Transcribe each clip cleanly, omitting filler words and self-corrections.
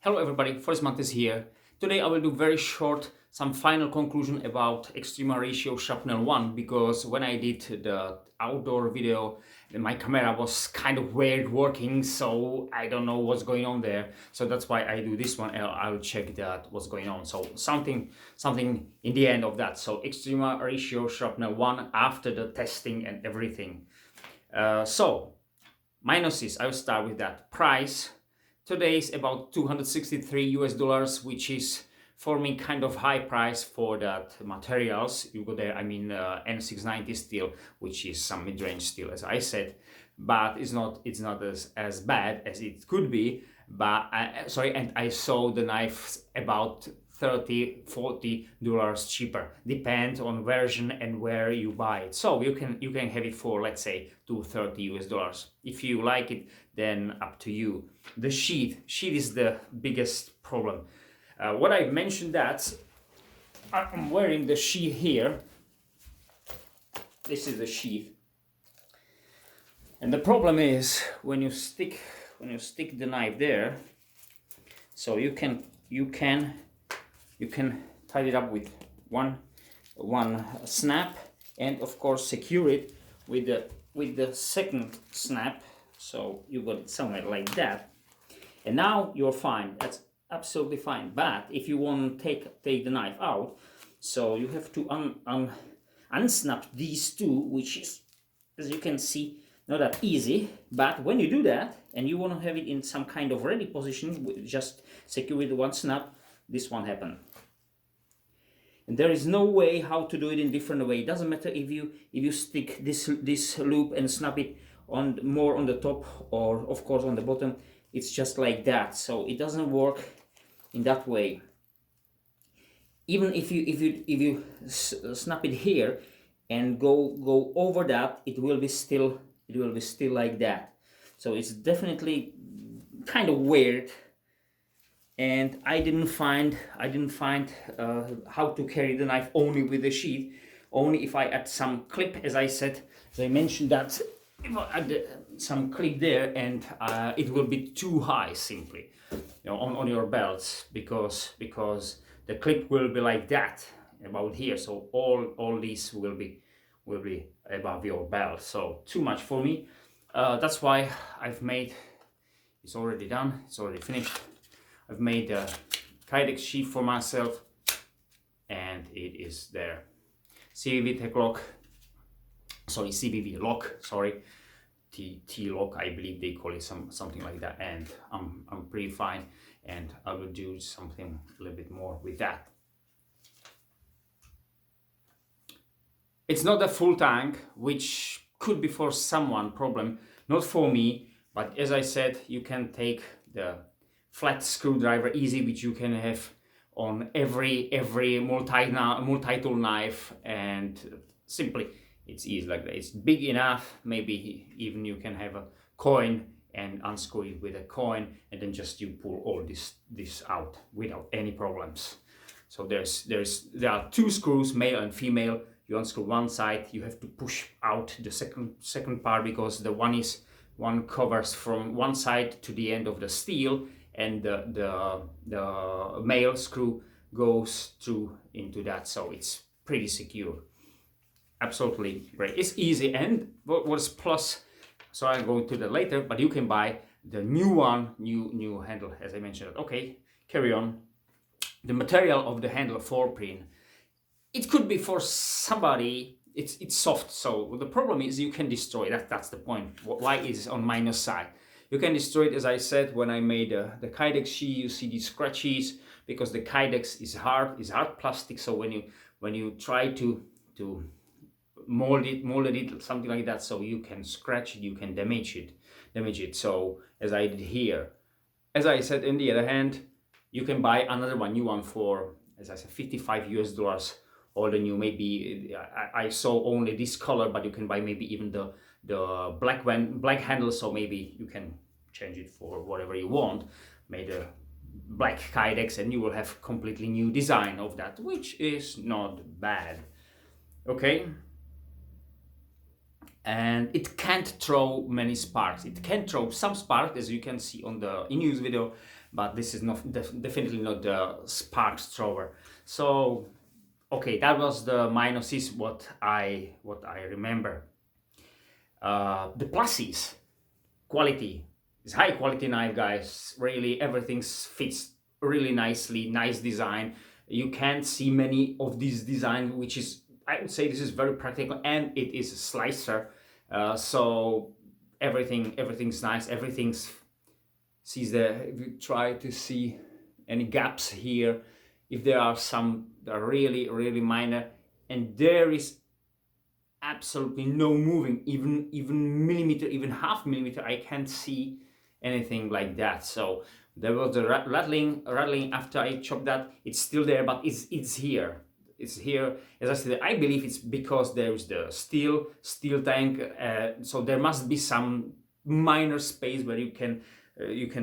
Hello everybody, Forest Mantis here. Today I will do very short, some final conclusion about Extrema Ratio Shrapnel One, because when I did the outdoor video, my camera was kind of weird working, so I don't know what's going on there. So that's why I do this one, and I'll check that what's going on. So something in the end of that. So Extrema Ratio Shrapnel One after the testing and everything. So minuses, I'll start with that. Price. Today is about 263 US dollars, which is for me kind of high price for that materials. You go there, I mean N690 steel, which is some mid-range steel, as I said, but it's not as bad as it could be. But and I saw the knife about $30-40 cheaper, depend on version and where you buy it. So you can have it for, let's say, $230 US. If you like it, then up to you. The sheath is the biggest problem. What I mentioned, that I'm wearing the sheath here. This is the sheath, and the problem is when you stick the knife there. So you can tie it up with one snap, and of course secure it with the second snap. So you got it somewhere like that, and now you're fine. That's absolutely fine. But if you want to take the knife out, so you have to unsnap these two, which is, as you can see, not that easy. But when you do that and you want to have it in some kind of ready position, just secure with one snap, this won't happen. And there is no way how to do it in different way. It doesn't matter if you stick this loop and snap it more on the top or of course on the bottom. It's just like that. So it doesn't work in that way. Even if you snap it here and go over that, it will be still like that. So it's definitely kind of weird. And I didn't find how to carry the knife only with the sheath. Only if I add some clip, as I mentioned, that if I add some clip there, and it will be too high simply, on your belts, because the clip will be like that about here. So all these will be above your belt. So too much for me. That's why I've made. It's already done. It's already finished. I've made a Kydex sheath for myself, and it is there. CVV tech lock, sorry, CVV lock, sorry, T lock, I believe they call it something like that, and I'm pretty fine, and I will do something a little bit more with that. It's not a full tank, which could be for someone problem, not for me. But as I said, you can take the flat screwdriver easy, which you can have on every multi-tool knife, and simply it's easy like that. It's big enough. There even you can have a coin and unscrew it with a coin, and then just you pull all this out without any problems. So there are two screws, male and female. You unscrew one side, you have to push out the second part, because the one covers from one side to the end of the steel, and the male screw goes through into that. So it's pretty secure. Absolutely great. It's easy. And what's plus, so I'll go to that later, but you can buy the new one, new handle, as I mentioned. Okay, carry on. The material of the handle, 4-pin, it could be for somebody, it's soft. So the problem is you can destroy that. That's the point. Why is it on minus side? You can destroy it, as I said, when I made the Kydex sheath. You see these scratches because the Kydex is hard plastic. So when you try to mold it, something like that, so you can scratch it, you can damage it. So as I did here, as I said, in the other hand, you can buy another one, new one, for, as I said, $55 US, or the new, maybe I saw only this color, but you can buy maybe even the black handle. So maybe you can change it for whatever you want, made a black Kydex, and you will have completely new design of that, which is not bad. Okay, and it can't throw many sparks. It can throw some sparks, as you can see on the in-use video, but this is not definitely not the spark thrower. So okay, that was the minuses, what I remember. The pluses: quality. It's high quality knife, guys. Really, everything fits really nicely. Nice design. You can't see many of these designs, which is, I would say, this is very practical, and it is a slicer. So everything's nice. Everything's sees there. If you try to see any gaps here, if there are some that are really minor, and there is absolutely no moving, even millimeter, even half millimeter, I can't see anything like that. So there was the rattling after I chopped that. It's still there, but it's here. It's here. As I said, I believe it's because there is the steel tank, so there must be some minor space where you can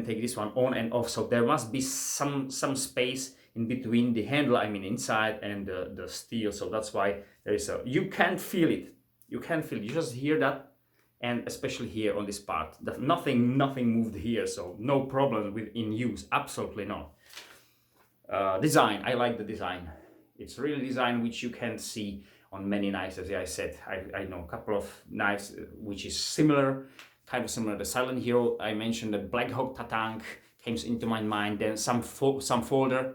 take this one on and off. So there must be some space in between the handle, I mean inside, and the steel. So that's why there is a, you can't feel it. You can't feel it. You just hear that, and especially here on this part, that nothing moved here. So no problem with in use. Absolutely not. Design. I like the design. It's really design which you can see on many knives. As I said, I know a couple of knives which is similar, kind of similar. The Silent Hero, I mentioned the Black Hawk Tatank came into my mind. Then some folder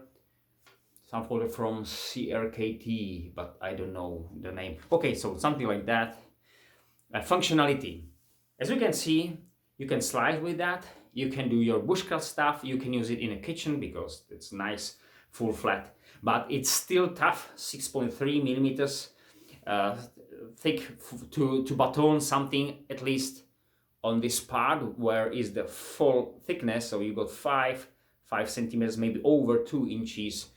from CRKT, but I don't know the name. Okay, so something like that. Functionality. As you can see, you can slide with that. You can do your bushcraft stuff. You can use it in a kitchen because it's nice, full flat. But it's still tough, 6.3 millimeters thick to baton something, at least on this part where is the full thickness. So you got 5 centimeters, maybe over 2 inches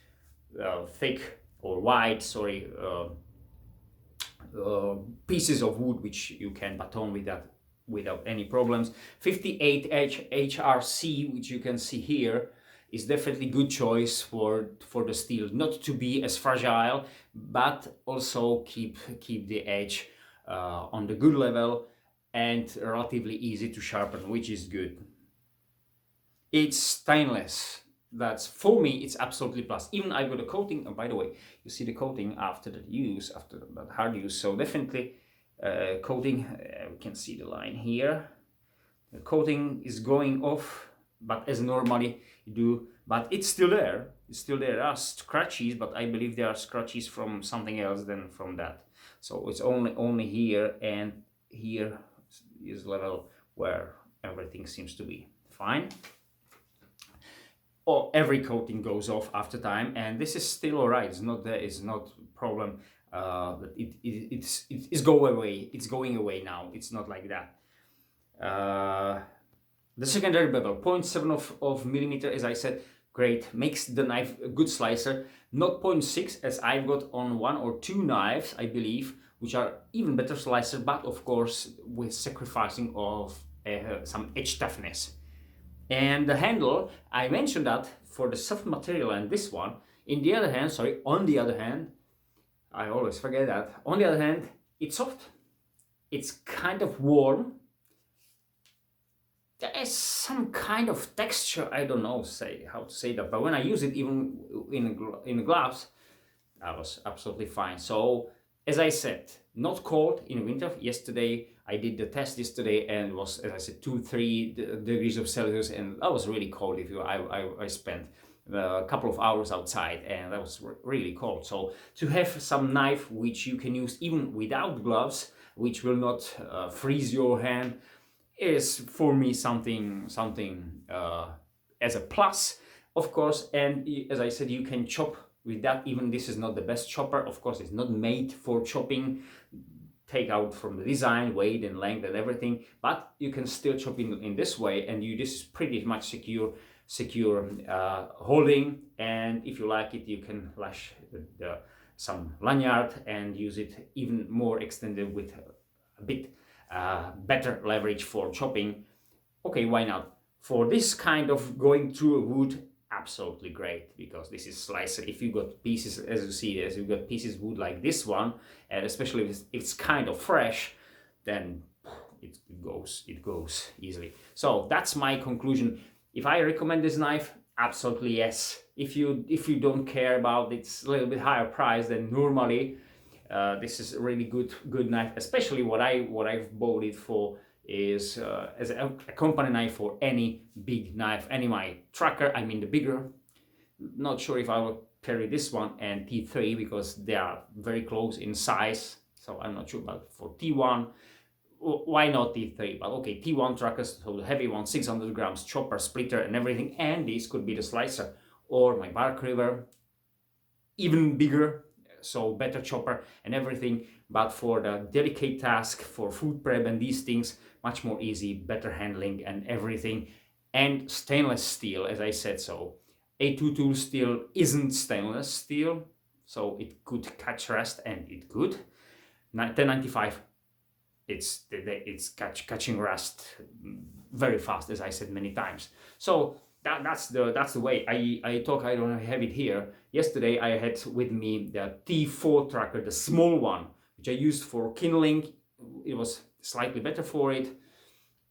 thick or wide, sorry, pieces of wood which you can baton with that without any problems. 58 HRC, which you can see here, is definitely good choice for the steel, not to be as fragile, but also keep the edge on the good level and relatively easy to sharpen, which is good. It's stainless. That's, for me, it's absolutely plus. Even I got a coating. Oh, by the way, you see the coating after the use, after that hard use. So definitely coating. We can see the line here. The coating is going off, but as normally you do. But it's still there. It's still there. There are scratches, but I believe there are scratches from something else than from that. So it's only here, and here is level where everything seems to be fine. Or every coating goes off after time, and this is still alright. It's not there. It's not a problem. It's going away. It's going away now. It's not like that. The secondary bevel, 0.7 of millimeter, as I said, great. Makes the knife a good slicer. Not 0.6 as I've got on 1 or 2 knives, I believe, which are even better slicer, but of course with sacrificing of some edge toughness. And the handle, I mentioned that for the soft material and this one. On the other hand, I always forget that. On the other hand, it's soft. It's kind of warm. There is some kind of texture. I don't know how to say that, but when I use it, even in the gloves, that was absolutely fine. So as I said, not cold in winter. Yesterday I did the test yesterday, and it was, as I said, 2-3 degrees of Celsius, and that was really cold. I spent a couple of hours outside, and that was really cold. So to have some knife which you can use even without gloves, which will not freeze your hand, is for me something as a plus, of course. And as I said, you can chop with that. Even this is not the best chopper, of course. It's not made for chopping. Take out from the design, weight and length and everything, but you can still chop in this way, and this is pretty much secure holding. And if you like it, you can lash some lanyard and use it even more extended with a bit better leverage for chopping. Okay, why not? For this kind of going through a wood, absolutely great, because this is slicer. If you got pieces, as you see, as you got pieces of wood like this one, and especially if it's kind of fresh, then it goes easily. So that's my conclusion. If I recommend this knife, Absolutely yes. If you don't care about it's a little bit higher price than normally, this is a really good knife. Especially what I've bought it for is as a company knife for any big knife, any my tracker. I mean the bigger. Not sure if I will carry this one and T3 because they are very close in size. So I'm not sure, but for T1, why not T3? But okay, T1 trackers, so the heavy one, 600 grams, chopper, splitter, and everything. And this could be the slicer or my bark river, even bigger, so better chopper and everything. But for the delicate task, for food prep and these things, much more easy, better handling and everything. And stainless steel, as I said, so A2 tool steel isn't stainless steel, so it could catch rust, and it could. 1095, it's catching rust very fast, as I said many times. So that's the way I talk. I don't have it here. Yesterday I had with me the T4 tracker, the small one, which I used for kindling. It was slightly better for it,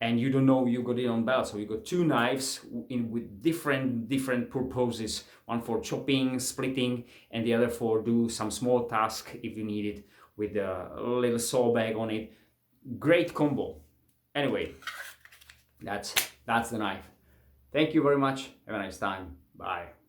and you don't know you got it on belt, so you got two knives with different purposes, one for chopping, splitting, and the other for do some small task if you need it, with a little saw bag on it. Great combo. Anyway, that's the knife. Thank you very much. Have a nice time. Bye.